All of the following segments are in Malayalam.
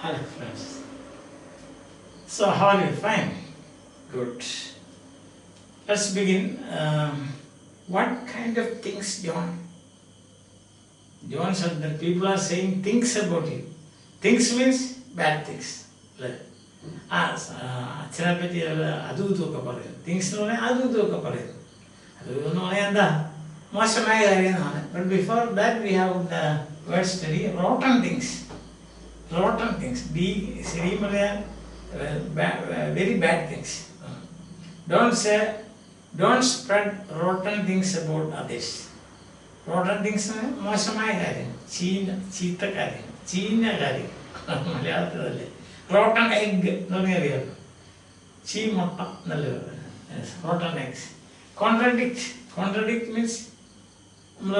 Hello friends. So how are you? Fine. Good. Let's begin. What kind of things, John? John said that people are saying things about you. Things means bad things. അച്ഛനെ പറ്റി അതും ഇതുമൊക്കെ പറയും. തിങ്സ് എന്ന് പറഞ്ഞാൽ അതും ഇതുമൊക്കെ പറയും. അതെന്ന് പറഞ്ഞാൽ എന്താ മോശമായ കാര്യമാണ്. But before that we have the word study rotten things. Rotten things. ശരിയും പറയാൻ very bad things. Don't spread rotten things about others. Rotten things മോശമായ കാര്യം, ചീത്ത കാര്യം, ചീഞ്ഞ കാര്യം. മലയാളത്തിലല്ലേ റോട്ടൺ എഗ് എന്ന് പറഞ്ഞാൽ അറിയാമല്ലോ, ചീ മുട്ട നല്ല റോട്ടൺ എഗ്സ്. കോൺട്രഡിക്റ്റ് മീൻസ് നമ്മൾ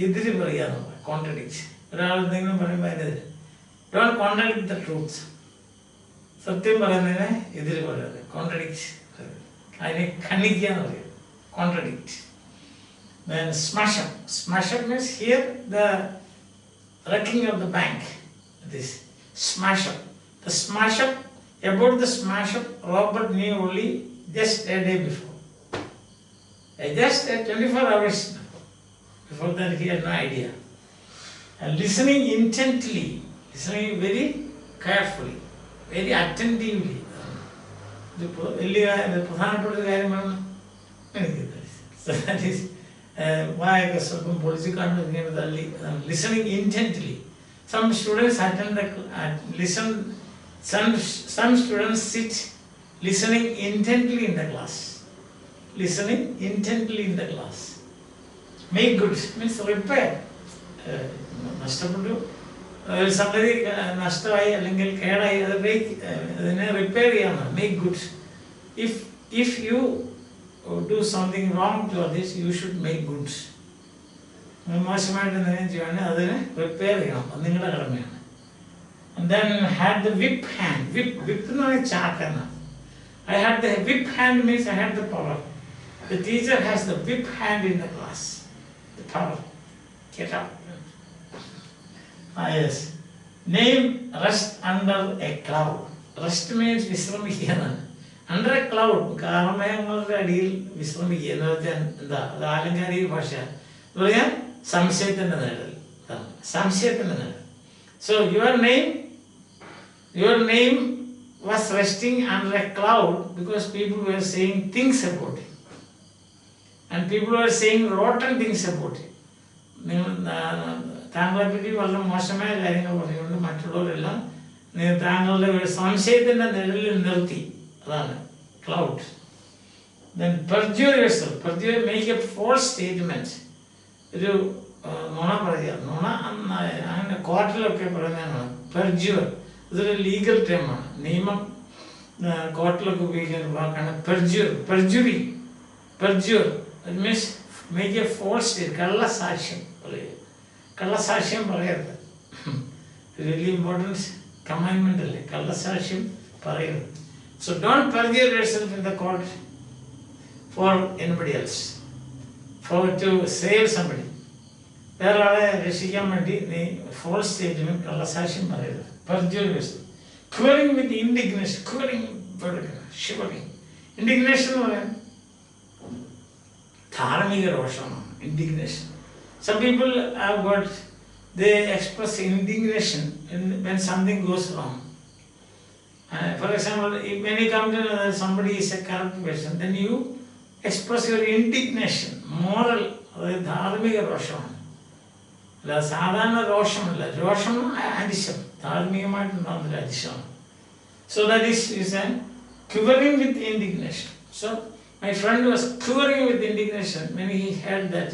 എതിര് പറയാന്ന് പറയാം. കോൺട്രഡിക്റ്റ് ഒരാൾ എന്തെങ്കിലും പറയുമ്പോൾ അതിനെതിരെ. Don't contradict the truth. സത്യം പറയുന്നതിനെ എതിര് പറയാതെ കോൺട്രഡിക്റ്റ്, അതിനെ ഖണ്ഡിക്കുക എന്ന് പറയും. Contradict. Then smash up. Smash up means here the wrecking of the bank. This smash up. The smash up, about the smash up, Robert knew only just a day before. Just 24 hours before that he had no idea. And listening intently, listening very carefully, very attentively. വലിയ പ്രധാനപ്പെട്ട ഒരു കാര്യമാണ് എനിക്ക്. So that is വായൊക്കെ സ്വല്പം പൊളിച്ച് കണ്ട് ഇങ്ങനെ തള്ളി. Listening intently. Some students some students sit listening intently in the class. Listening intently in the class. Make good means repair. നഷ്ടപ്പെട്ടു സംഗതി നഷ്ടമായി അല്ലെങ്കിൽ കേടായി അതിനെ റിപ്പയർ ചെയ്യാനാണ്. Make good. If you do something wrong to others, you should make good. മോശമായിട്ട് എന്തെങ്കിലും ചെയ്യുകയാണെങ്കിൽ അതിനെ റിപ്പയർ ചെയ്യണം. അത് നിങ്ങളുടെ കടമയാണ്. And then had the whip hand. Whip എന്ന് പറഞ്ഞാൽ ചാക്കന. I had the whip hand means I had the power. The teacher has the whip hand in the class. The power. Get up. Yes. Name rest under a cloud. Rest means വിശ്രമിക്കുക. Under a cloud, കാർമേഘങ്ങളുടെ അടിയിൽ വിശ്രമിക്കുക എന്ന് വെച്ചാൽ എന്താ? അത് ആലങ്കാരിക ഭാഷ എന്ന് പറഞ്ഞാൽ സംശയത്തിന്റെ നേടൽ. സംശയത്തിന്റെ നേടൽ. So your name was resting under a cloud because people were saying things about it, and people were saying rotten things about it. താങ്കളെ പറ്റി വളരെ മോശമായ കാര്യങ്ങൾ പറഞ്ഞുകൊണ്ട് മറ്റുള്ളവരെല്ലാം താങ്കളുടെ ഒരു സംശയത്തിന്റെ നിഴലിൽ നിർത്തി. അതാണ് cloud. Then perjure yourself. Perjure, make a false statement. ഒരു നുണ പറയുക. നുണ അങ്ങനെ കോർട്ടിലൊക്കെ പറയുന്നതാണ് പെർജ്യൂർ. ഇതൊരു ലീഗൽ ടേമാണ്. നിയമം കോർട്ടിലൊക്കെ ഉപയോഗിക്കുന്ന വാക്കാണ് പെർജ്യൂർ. പെർജ്യൂർ മീൻസ് മേക്ക് എ ഫോൾസ്. കള്ളസാക്ഷ്യം പറയുക. കള്ളസാക്ഷ്യം പറയരുത്. റിയലി ഇമ്പോർട്ടൻസ് കമാൻഡ്മെന്റ് അല്ലേ, കള്ളസാക്ഷ്യം പറയരുത്. So don't perjure yourself in the court for anybody else, for to save somebody. വേറെ ആളെ രക്ഷിക്കാൻ വേണ്ടി നീ ഫോൾസ് സ്റ്റേറ്റ്മെന്റ് കള്ളസാക്ഷ്യം പറയരുത്. Perjure yourself. Quivering with indignation. Shivering. Indignation എന്ന് പറയാൻ ധാർമ്മിക രോഷമാണ്. Indignation. Some people have got, they express indignation when something goes wrong. For example, when you come to know somebody is a corrupt person, then you express your indignation. Moral, അതായത് ധാർമ്മിക രോഷമാണ്. അല്ല സാധാരണ രോഷമല്ല. രോഷം അതിശം, ധാർമ്മികമായിട്ടുണ്ടാകുന്ന അതിശമാണ്. So that is quivering with indignation. So my friend was quivering with indignation when he heard that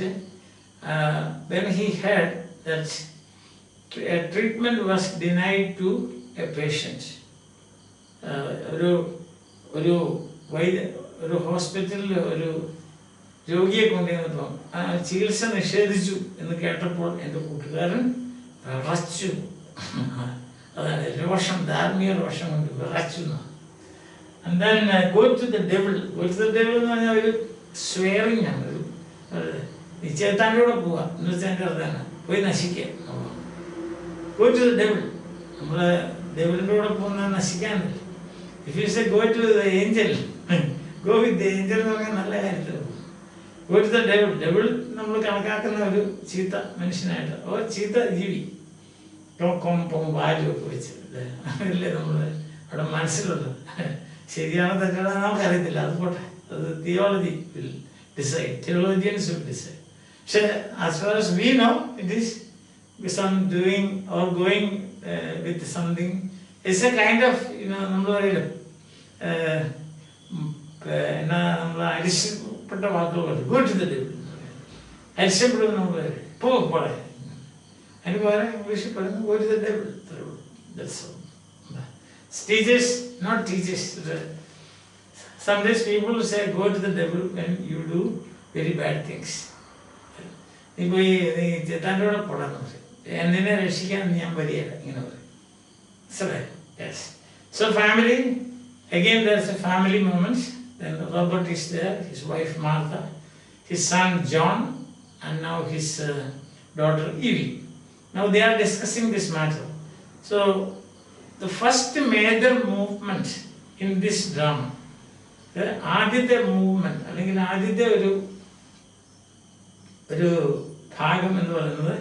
a treatment was denied to a patient. ഒരു ഹോസ്പിറ്റലിൽ ഒരു രോഗിയെ കൊണ്ടുവന്നപ്പോൾ ആ ചികിത്സ നിഷേധിച്ചു എന്ന് കേട്ടപ്പോൾ എൻ്റെ കൂട്ടുകാരൻ വിറച്ചു. അതാണ് രോഷം, ധാർമ്മിക രോഷം കൊണ്ട് വിറച്ചു. And then go to the devil. Go to the devil എന്ന് പറഞ്ഞാൽ ഒരു സ്വെയറിംഗ് ആണ്. ഒരു നിശ്ചയത്താൻ്റെ കൂടെ പോവുക എന്ന് വെച്ചാൽ എൻ്റെ അർത്ഥമാണ് പോയി നശിക്കുക. Go to the devil. നമ്മളെ ഡെവിളിൻ്റെ കൂടെ പോകുന്നത് നശിക്കാനല്ല. If you say go to the angel, go with the angel എന്ന് പറഞ്ഞാൽ നല്ല കാര്യത്തിൽ പോകും. Go to the devil, devil നമ്മൾ കണക്കാക്കുന്ന ഒരു ചീത്ത മനുഷ്യനായിട്ട്, ഓ ചീത്ത ജീവി, കൊമ്പും വാലും ഒക്കെ വെച്ച് അതല്ലേ നമ്മൾ അവിടെ മനസ്സിലുള്ളത്. ശരിയാണോ തെറ്റാണോ നമുക്കറിയത്തില്ല, അത് പോട്ടെ, അത് theology will decide, theologians will decide. പക്ഷേ as far as we know it is some doing or going with something. It's a kind of, നമ്മൾ പറയില്ല, എന്നാ നമ്മൾ അരിശപ്പെട്ട വാക്കുകൾ പറയും, ഗോ ടു ദ ഡെവിൾ, അരിശപ്പെടും നമ്മൾ പോടെ, അതിന് പകരം ഇംഗ്ലീഷിൽ പറയുന്നത് go to the devil. Teachers, not teachers. Sometimes people say go to the devil when you do very bad things. ഇപ്പോൾ ഈ ചേട്ടാൻ്റെ കൂടെ പോടാന്ന് പറയും, എന്നെ രക്ഷിക്കാൻ ഞാൻ വരികയില്ല, ഇങ്ങനെ പറയും. Yes. So family, again there's a family moment. Then Robert is there, his wife Martha, his son John, and now his daughter Evie. Now they are discussing this matter. So the first major movement in this drama, ആദ്യത്തെ മൂവ്മെന്റ് അല്ലെങ്കിൽ ആദ്യത്തെ ഒരു ഭാഗം എന്ന് പറയുന്നത്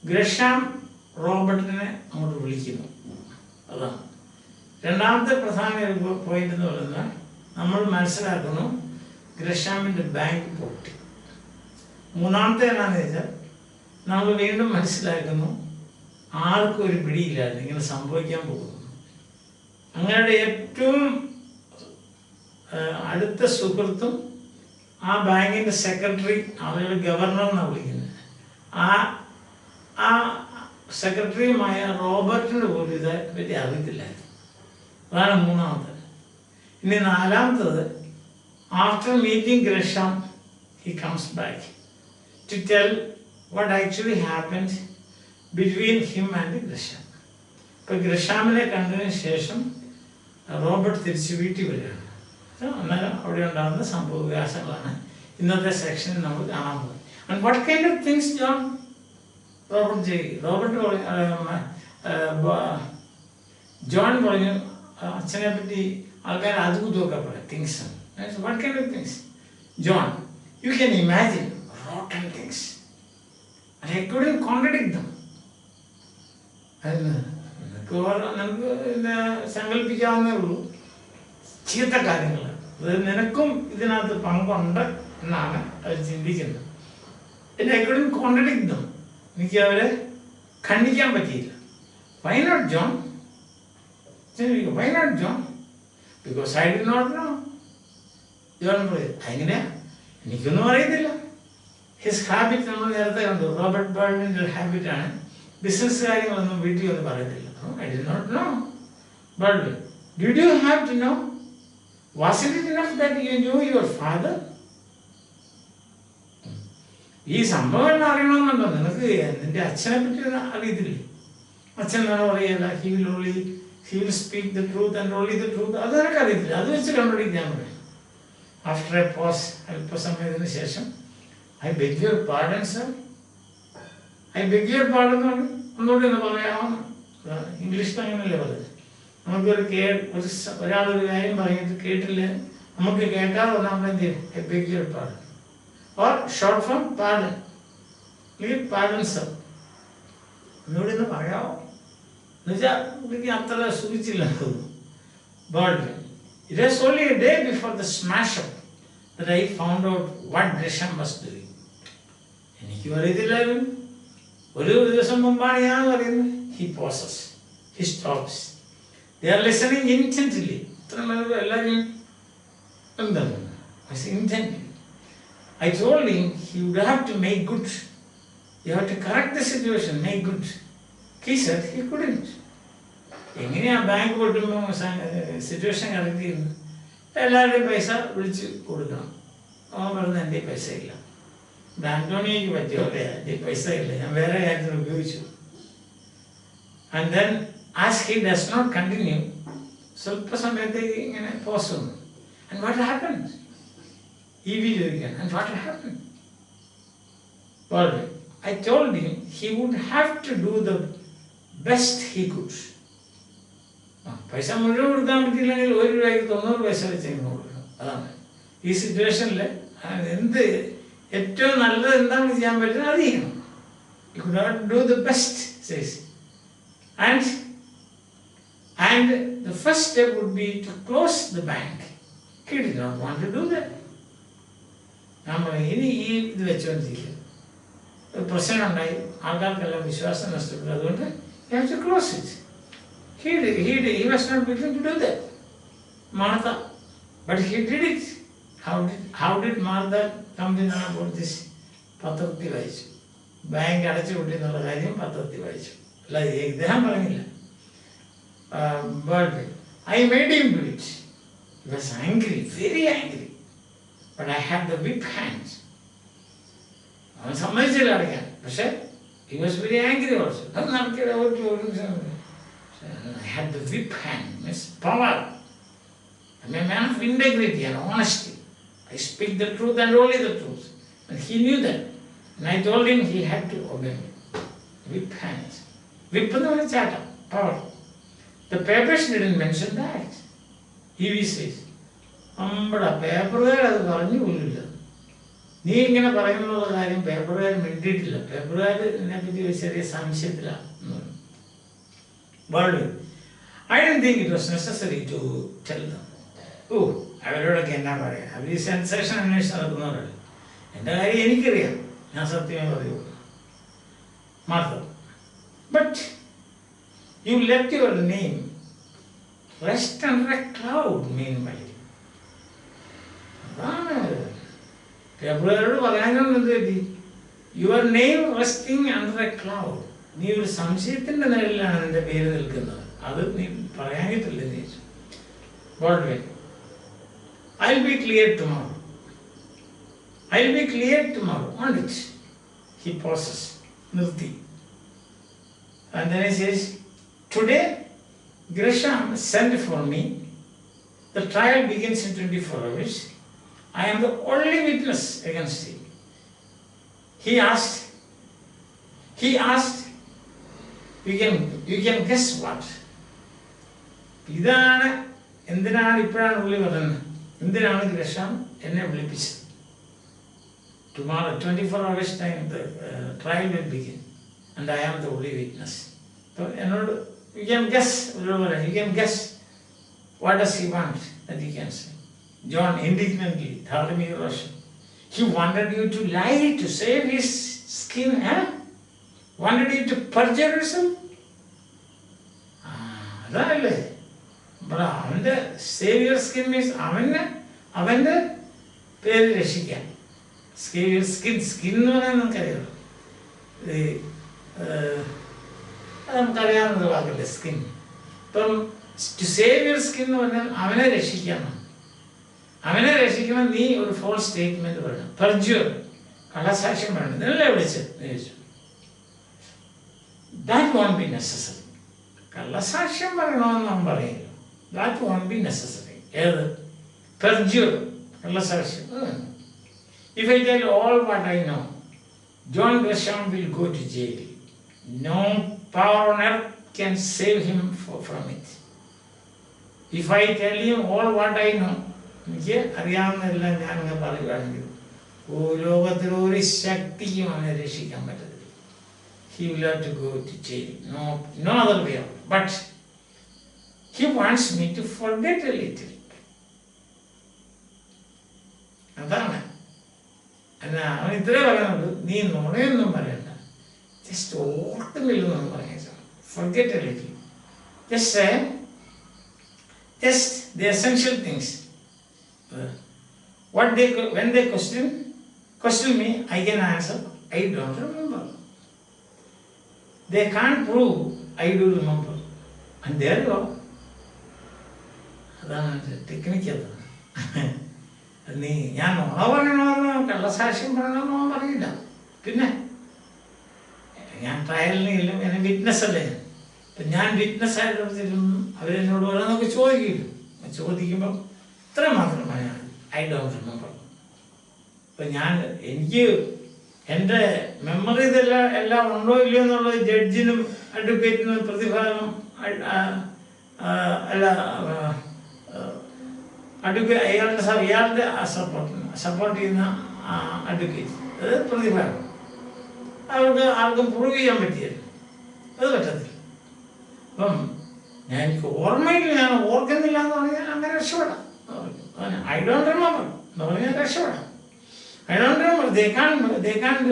ഗ്രഷാം റോബർട്ടിനെ അങ്ങോട്ട് വിളിക്കുന്നു, അതാണ്. രണ്ടാമത്തെ പ്രധാന പോയിന്റ് എന്ന് പറയുന്നത് നമ്മൾ മനസ്സിലാക്കുന്നു ഗ്രഷാമിൻ്റെ ബാങ്ക് പൊട്ടി. മൂന്നാമത്തെ എന്താണെന്ന് വെച്ചാൽ നമ്മൾ വീണ്ടും മനസ്സിലാക്കുന്നു ആർക്കും ഒരു പിടിയില്ലായിരുന്നു ഇങ്ങനെ സംഭവിക്കാൻ പോകുന്നു. അങ്ങയുടെ ഏറ്റവും അടുത്ത സുഹൃത്തും ആ ബാങ്കിൻ്റെ സെക്രട്ടറി, അവരുടെ ഗവർണർ എന്നാണ് വിളിക്കുന്നത്, ആ സെക്രട്ടറിയുമായ റോബർട്ടിന് പോലും ഇതേ പറ്റി അറിയത്തില്ലായിരുന്നു. അതാണ് മൂന്നാമത്തത്. ഇനി നാലാമത്തത്, after meeting Gresham he comes back to tell what actually happened between him and Gresham. ഇപ്പോൾ ഗ്രഷാമിനെ കണ്ടതിന് ശേഷം റോബർട്ട് തിരിച്ച് വീട്ടിൽ വരികയാണ്. അന്നേരം അവിടെ ഉണ്ടാകുന്ന സംഭവ വികാസങ്ങളാണ് ഇന്നത്തെ സെക്ഷനിൽ നമ്മൾ കാണാൻ പോകുന്നത്. And what kind of things Robert ചെയ്യും. റോബർട്ട് ജോൺ പറഞ്ഞു അച്ഛനെ പറ്റി ആൾക്കാർ അതും ഇതൊക്കെ പറയാം, things. What kind of things John? You can imagine rotten things. I couldn't contradict them. നമുക്ക് സങ്കല്പിക്കാവുന്നേ ഉള്ളൂ ചീത്ത കാര്യങ്ങൾ. അത് നിനക്കും ഇതിനകത്ത് പങ്കുണ്ട് എന്നാണ് അവർ ചിന്തിക്കുന്നത്. I couldn't contradict them. എനിക്ക് അവരെ ഖണ്ഡിക്കാൻ പറ്റിയില്ല. Why not John? Why not John? Because I did not know. John പറയും, എങ്ങനെയാ, എനിക്കൊന്നും അറിയത്തില്ല. ഹിസ് ഹാബിറ്റ് നമ്മൾ നേരത്തെ കണ്ടു, റോബർട്ട് ബേർഡിൻ്റെ ഒരു ഹാബിറ്റാണ് ബിസിനസ് കാര്യങ്ങളൊന്നും വീട്ടിൽ ഒന്നും പറയത്തില്ല. I did not know. Bird, did you have to know? Was it enough that you knew your father? ഈ സംഭവം എല്ലാം അറിയണമെന്നുണ്ടോ നിനക്ക്? നിന്റെ അച്ഛനെ പറ്റി അറിയത്തില്ലേ? അച്ഛൻ എന്നാണ് പറയല്ല, he will speak the truth and only the truth. അത് നിനക്ക് അറിയത്തില്ല, അത് വെച്ച് കണ്ടുപിടിക്കാൻ പറയും. ആഫ്റ്റർ എ പോസ്, അല്പസമയത്തിന് ശേഷം, I beg your pardon, sir. I beg your pardon എന്ന് ഒന്നുകൂടി ഒന്ന് പറയാമോ? ഇംഗ്ലീഷ് അങ്ങനെയല്ലേ പറയുന്നത്. നമുക്കൊരു ഒരാളൊരു കാര്യം പറഞ്ഞിട്ട് കേട്ടില്ല, നമുക്ക് കേൾക്കാതെ വന്നാൽ നമ്മൾ എന്ത് ചെയ്യും? I beg your pardon. Or short form pardon. Please pardon, sir. ഒന്നുകൂടി ഒന്ന് പറയാമോ എന്നുവെച്ചാൽ എനിക്ക് അത്ര സൂചിച്ചില്ല തോന്നുന്നു. But it was only a day before the smash up that I found out what Gresham was doing. എനിക്കും അറിയത്തില്ലായിരുന്നു. ഒരു ദിവസം മുമ്പാണ് ഞാൻ പറയുന്നത്. He pauses. He stops. They are listening intently. ഇത്ര നേരം എല്ലാവരും എന്താണ് intently. I told him he would have to make good. You have to correct the situation, make good. He said he couldn't. എങ്ങനെയാ ബാങ്ക് പൊട്ടുമ്പോൾ സിറ്റുവേഷൻ കറക്റ്റ് ചെയ്യുന്നത്? എല്ലാവരുടെയും പൈസ വിളിച്ച് കൊടുക്കണം. അവൻ പറഞ്ഞത് എൻ്റെ പൈസ ഇല്ല. ആന്റോണിയോയ്ക്ക് പറ്റിയോ അല്ലേ, എൻ്റെ പൈസ ഇല്ല, ഞാൻ വേറെ കാര്യത്തിന് ഉപയോഗിച്ചു. And then as he does not continue, സ്വല്പ സമയത്തേക്ക് ഇങ്ങനെ പോസ് വന്നു. And what happened? ഇവി ചോദിക്കാൻ, and what happened? I told him he would have to do the best he could. പൈസ മുഴുവൻ കൊടുക്കാൻ പറ്റിയില്ലെങ്കിൽ 1 രൂപയ്ക്ക് 90 പൈസ വെച്ച് ഇങ്ങനെ കൊടുക്കണം. അതാണ് ഈ സിറ്റുവേഷനിൽ എന്ത് ഏറ്റവും നല്ലത് എന്താണ് ചെയ്യാൻ പറ്റുന്നത് അത് ചെയ്യണം. You could not do the best, says. And the first step would be to close the bank. He did not want to do that. നമ്മൾ ഇനി ഈ ഇത് വെച്ചുകൊണ്ടിരിക്കുക, ഒരു പ്രശ്നമുണ്ടായി, ആൾക്കാർക്കെല്ലാം വിശ്വാസം നഷ്ടപ്പെട്ടു, അതുകൊണ്ട് you have to close it. He was not willing to do that. Martha, but he did it. How did Martha come to know about this? പത്രത്തിൽ വായിച്ചു. ബാങ്ക് അടച്ചു കൂട്ടി എന്നുള്ള കാര്യം പത്രത്തിൽ വായിച്ചു. അല്ല, ഇദ്ദേഹം പറഞ്ഞില്ല. But I made him do it. He was angry, very angry. But I had the whip hands. അവൻ സമ്മതിച്ചില്ല അടയ്ക്കാൻ. പക്ഷേ he was very angry also. അത് നടക്കില്ല. I had the whip hand, means power. I'm a man of integrity and honesty. I speak the truth and only the truth. And he knew that. And I told him he had to obey me. Whip hands. Whip എന്ന് പറഞ്ഞ ചാട്ടം, power. The papers didn't mention that. He says, നമ്മുടെ പേപ്പറുകാർ അത് പറഞ്ഞു പോലില്ല. നീ ഇങ്ങനെ പറയുന്നുള്ള കാര്യം പേപ്പറുകാർ മിണ്ടിയിട്ടില്ല. പേപ്പറുകാർ ഇതിനെപ്പറ്റി ഒരു ചെറിയ സംശയത്തിലാണ്. I didn't think it was necessary to tell them. അവരോടൊക്കെ എന്നാ പറയാം, അവർ ഈ സെൻസേഷൻ അന്വേഷിച്ച് നടക്കുന്നവരല്ലേ. എൻ്റെ കാര്യം എനിക്കറിയാം, ഞാൻ സത്യമേ പറയുള്ളൂ. Martha, but you let your name rest under a cloud meanwhile. അതാണ് പേപ്പറുകാരോട് പറയാനൊന്നും എന്ത് പറ്റി? Your name resting under A cloud. നീ ഒരു സംശയത്തിൻ്റെ നിഴലിലാണ് നിന്റെ പേര് നിൽക്കുന്നത്. അത് നീ പറയാനിട്ടില്ലേ നീ ചോദിച്ചു. I'll be clear tomorrow. I'll be clear tomorrow on it. He pauses. Nirti. And then he says, today Grisham sent for me. The trial begins in 24 hours. I am the only witness against him. He asked, you can guess what? ഇതാണ് എന്തിനാണ് ഇപ്പോഴാണ് പുള്ളി പറയുന്നത്, എന്തിനാണ് ഗ്രഷാം എന്നെ വിളിപ്പിച്ചത്. Tomorrow, 24 hours time, the trial will begin, and I am the only witness. So, you can guess what does he want that he can say. John indignantly, he wanted you to lie to save his skin, wanted you to perjure yourself. അതല്ലേ ഇവിടെ അവൻ്റെ സേവിയർ സ്കിൻ മീൻസ് അവൻ്റെ പേര് രക്ഷിക്കാൻ. സേവിയർ സ്കിൻ എന്ന് പറയാൻ നമുക്കറിയാം, നമുക്കറിയാവുന്ന വാക്കല്ലേ സ്കിൻ. ഇപ്പം ടു സേവ് യുവർ സ്കിൻ എന്ന് പറഞ്ഞാൽ അവനെ രക്ഷിക്കണം. അവനെ രക്ഷിക്കണം, നീ ഒരു ഫോൾസ് സ്റ്റേറ്റ്മെന്റ് പറയണം, പെർജ്യൂർ, കള്ളസാക്ഷ്യം പറയണം. ഇതിനല്ലേ വിളിച്ചത് ചോദിച്ചു. That won't be necessary. കള്ളസാക്ഷ്യം പറയണമെന്ന് നാം പറയില്ല. That won't be necessary. ഏത്? Perjury, കള്ളസാക്ഷ്യം. If I tell all what I know, John Grisham will go to jail. No power on earth can save him from it. If I tell him all what I know, എനിക്ക് അറിയാവുന്നതെല്ലാം ഞാനങ്ങ് പറയുകയാണെങ്കിൽ ലോകത്തിൽ ഒരു ശക്തിയും അവനെ രക്ഷിക്കാൻ പറ്റത്തില്ല. He will have to go to jail. No other way out. But he wants me to forget a little. അതാണ്. എന്നാ അവൻ ഇത്രേ പറയുന്നുള്ളൂ, നീ നുണയൊന്നും പറയണ്ട, ജസ്റ്റ് ഓർക്കുന്നില്ലെന്നൊന്നും പറയാൻ. Forget a little. Just say, just the essential things. When they question me, I can answer, I don't remember. They can't prove I do remember. And there you go. അതാണ് ടെക്നിക്ക്. അത് നീ ഞാൻ നുണ പറയണമെന്നോ കള്ളസാക്ഷ്യം പറയണമെന്നോ പറയില്ല. പിന്നെ ഞാൻ ട്രയലിനെങ്കിലും എന്നെ വിറ്റ്നസ് അല്ലേ. ഇപ്പം ഞാൻ വിറ്റ്നസ് ആയിട്ടൊന്നും അവരെന്നോട് ഓരോന്നൊക്കെ ചോദിക്കില്ല. ചോദിക്കുമ്പം ഇത്ര മാത്രം പറയാൻ ഐ ഡോണ്ട് റിമെമ്പർ. ഇപ്പം എനിക്ക് എൻ്റെ മെമ്മറി ഇതെല്ലാം ഉണ്ടോ ഇല്ലയോ എന്നുള്ളത് ജഡ്ജിനും അഡ്വക്കേറ്റിനും പ്രതിഭാഗം അല്ല അഡ്വക്കേറ്റ് ഇയാളുടെ സപ്പോർട്ട് ചെയ്യുന്ന അഡ്വക്കേറ്റ് അത് പ്രതിഭാഗം അവർക്ക് ആർക്കും പ്രൂവ് ചെയ്യാൻ പറ്റിയത് അത് പറ്റത്തില്ല. അപ്പം എനിക്ക് ഓർമ്മയില്ല, ഞാൻ ഓർക്കുന്നില്ല എന്ന് പറഞ്ഞാൽ അങ്ങനെ രക്ഷപ്പെടാം. ഐ ഡോണ്ട് റിമെമ്പർ എന്ന് പറഞ്ഞാൽ രക്ഷപ്പെടാം. I don't remember, they can't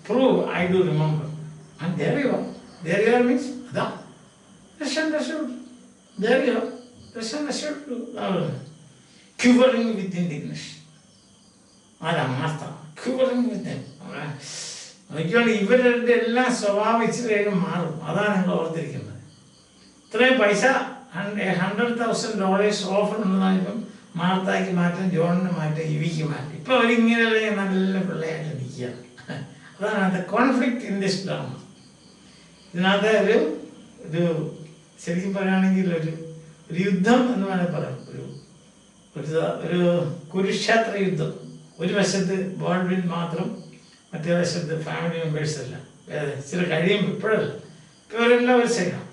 prove I do remember. And there you are means അതാ രക്ഷപ്പെട്ടു. There you are, രക്ഷപ്പെട്ടു. Quivering with indignation. അതർത്ഥം quivering with them. നോക്കിയാണ് ഇവരുടെ എല്ലാം സ്വഭാവം ഇച്ചിരി വേഗം മാറും. അതാണ് നിങ്ങൾ ഓർത്തിരിക്കുന്നത്. ഇത്രയും പൈസ $100,000 ഓഫർ ഉണ്ടെന്നാണ് ഇപ്പം മാർത്താക്ക് മാറ്റം, ജോണിന് മാറ്റം, ഇവിക്ക് മാറ്റം. ഇപ്പം അവരിങ്ങനെയുള്ള നല്ല പിള്ളയായിട്ട് നിൽക്കുകയാണ്. അതാണ് അത് കോൺഫ്ലിക്റ്റ് ഇൻ ദിസ് ഡ്രാമ. ഇതിനകത്ത് ഒരു ശരിക്കും പറയുകയാണെങ്കിൽ ഒരു യുദ്ധം എന്ന് വേണമെങ്കിൽ പറയാം. ഒരു കുരുക്ഷേത്ര യുദ്ധം. ഒരു വശത്ത് ബോൾവിൻ മാത്രം, മറ്റേ വശത്ത് ഫാമിലി മെമ്പേഴ്സ് അല്ല. ചില കഴിയുമ്പോൾ ഇപ്പോഴല്ല, ഇവരെല്ലാം ഒരു സൈഡാണ്.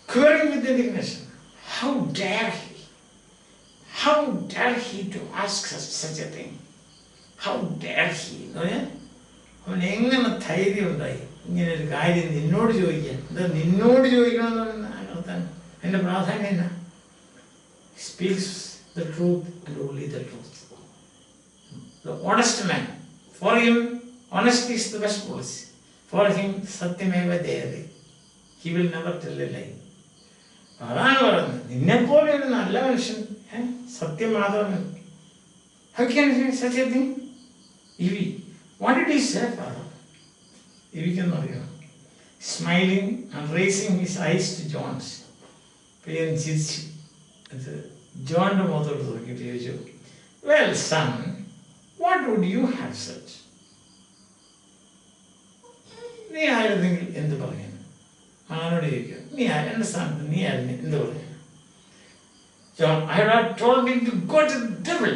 Quivering with indignation. How dare he to ask such a thing? How dare he? അവൻ എങ്ങനെ ധൈര്യം ഉണ്ടായി ഇങ്ങനെ ഒരു കാര്യം നിന്നോട് ചോദിക്കാൻ? എന്താ നിന്നോട് ചോദിക്കണമെന്ന് പറയുന്ന അർത്ഥം? അതിൻ്റെ പ്രാധാന്യം എന്നാ? Speaks the truth and only the truth. The honest man, for him honesty is the best policy. For him satyameva jayate. He will never tell a lie. അതാണ് പറയുന്നത്. നിന്നെപ്പോലെ ഒരു നല്ല മനുഷ്യൻ, സത്യം മാത്രം. How can he say such a thing? EV, what did he say, father? ഇവിക്കെന്ന് അറിയാം. Smiling and raising his eyes to John's. പയ്യൻ ചിരിച്ചു. ജോണിന്റെ മുഖത്തോട്ട് നോക്കിയിട്ട് ചോദിച്ചു, well son, what would you have said? നീ ആയിരുന്നെങ്കിൽ എന്ത് പറഞ്ഞു? മകനോട് ചോദിക്കുക, നീ എൻ്റെ സ്ഥാനത്ത് നീ ആയിരുന്നു എന്ത് പറഞ്ഞു? John, I had told him to go to the devil.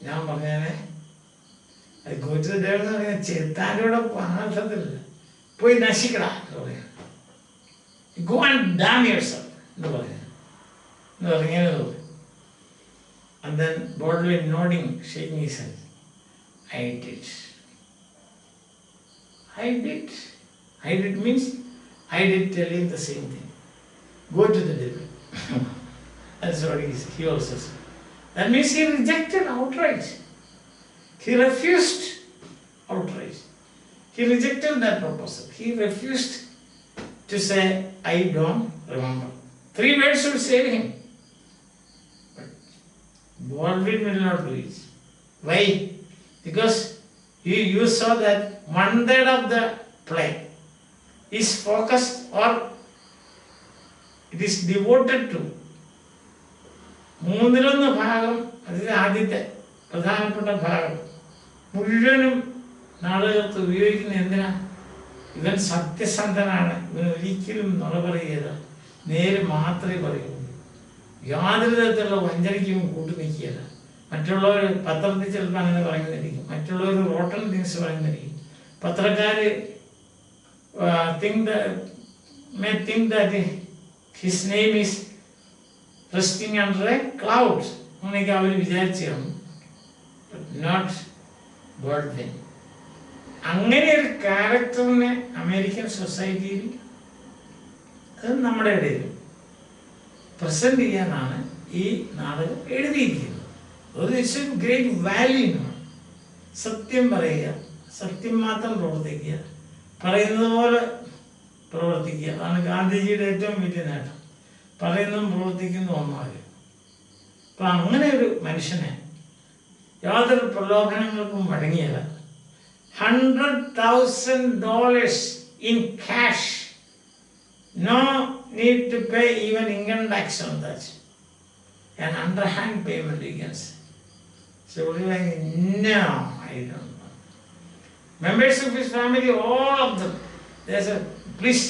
ഞാൻ പറഞ്ഞേ അത് go to the devil എന്ന് പറഞ്ഞാൽ ചെത്താൻ്റെ കൂടെ അർത്ഥത്തില്ല, പോയി നശിക്കടാ എന്ന് പറയാം. Go and damn yourself എന്ന് പറയാം. എന്ന് പറഞ്ഞാൽ and then Baldwin nodding, shaking his head. I did means I did tell him the same thing. Go to the devil. That's what he also said. That means he rejected outright. He refused outright. He rejected that proposal. He refused to say, I don't remember. 3 words would save him. But Baldwin will not do it. Why? Because you saw that 1/3 of the play is focused, or it is devoted to 3/1 ഭാഗം. അതിൽ ആദ്യത്തെ പ്രധാനപ്പെട്ട ഭാഗം മുഴുവനും നാടകത്ത് ഉപയോഗിക്കുന്ന എന്തിനാ? ഇവൻ സത്യസന്ധനാണ്, ഇവൻ ഒരിക്കലും നുണ പറയുകയില്ല, നേര് മാത്രമേ പറയുള്ളൂ, യാതൊരു തരത്തിലുള്ള വഞ്ചനയ്ക്കും കൂട്ടു നിൽക്കുകയില്ല. മറ്റുള്ളവർ പത്രത്തിൽ ചിലപ്പോൾ അങ്ങനെ പറയുന്നതായിരിക്കും, മറ്റുള്ളവർ റോട്ടൺ തിങ്സ് പറയുന്നതായിരിക്കും. പത്രക്കാർ may think that his name is resting under a cloud. അങ്ങനെയൊക്കെ അവർ വിചാരിച്ചു കാണും. But not Baldwin. അങ്ങനെ ഒരു ക്യാരക്ടറിനെ അമേരിക്കൻ സൊസൈറ്റിയിൽ, അത് നമ്മുടെ ഇടയിൽ പ്രസന്റ് ചെയ്യാനാണ് ഈ നാടകം എഴുതിയിരിക്കുന്നത്. ഒരു ഗ്രേറ്റ് വാല്യൂമാണ്. സത്യം പറയുക, സത്യം മാത്രം പ്രവർത്തിക്കുക, പറയുന്നത് പോലെ പ്രവർത്തിക്കുക. അതാണ് ഗാന്ധിജിയുടെ ഏറ്റവും വലിയ നേട്ടം. പറയുന്നതും പ്രവർത്തിക്കുന്നതും ഒന്നാകും. അപ്പം അങ്ങനെ ഒരു മനുഷ്യനെ യാതൊരു പ്രലോഭനങ്ങൾക്കും വഴങ്ങിയല്ല. $100,000 in cash. No need to pay even income tax on that. An underhand payment, you can say. So we're like, no, I don't know. Members of his family, all of them, they said, please,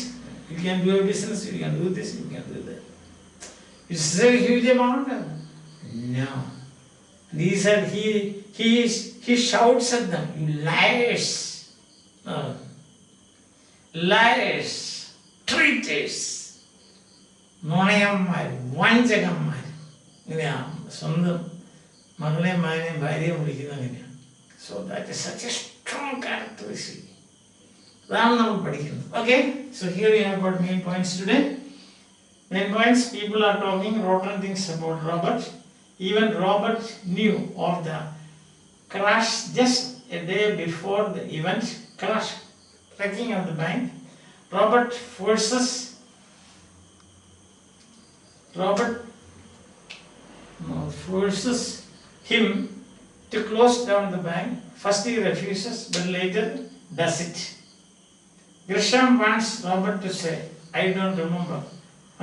you can do a business, you can do this, you can do that. It's a huge amount. No. And he said, he shouts at them, you liars. Liars, traitors. നുണയന്മാരും വഞ്ചകന്മാരും ഇങ്ങനെയാണ് സ്വന്തം മകളെയും മകനെയും ഭാര്യയും വിളിക്കുന്നത് അങ്ങനെയാണ്. So that is such A strong characteristic. അതാണ് നമ്മൾ പഠിക്കുന്നത്. Okay, so here you have got main points today. Main points: people are talking rotten things about Robert. Even Robert knew of the crash just a day before the event. Crash, wrecking of the bank. Robert forces him to close down the bank. First he refuses, but later does it. Grisham wants Robert to say, "I don't remember,"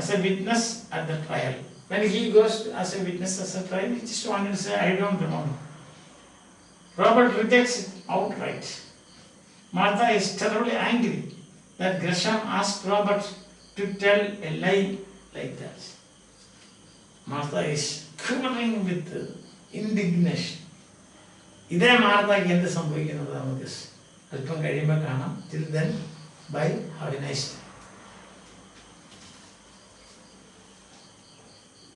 as a witness at the trial. When he goes as a witness as a trial, he just wanted to say, "I don't remember." Robert rejects it outright. Martha is terribly angry that Grisham asked Robert to tell a lie like that. Martha is quivering with indignation. ഇതേ മാർത്തയ്ക്ക് എന്ത് സംഭവിക്കുന്നത് നമുക്ക് അല്പം കഴിയുമ്പോൾ കാണാം. Till then, bye. Have a nice day.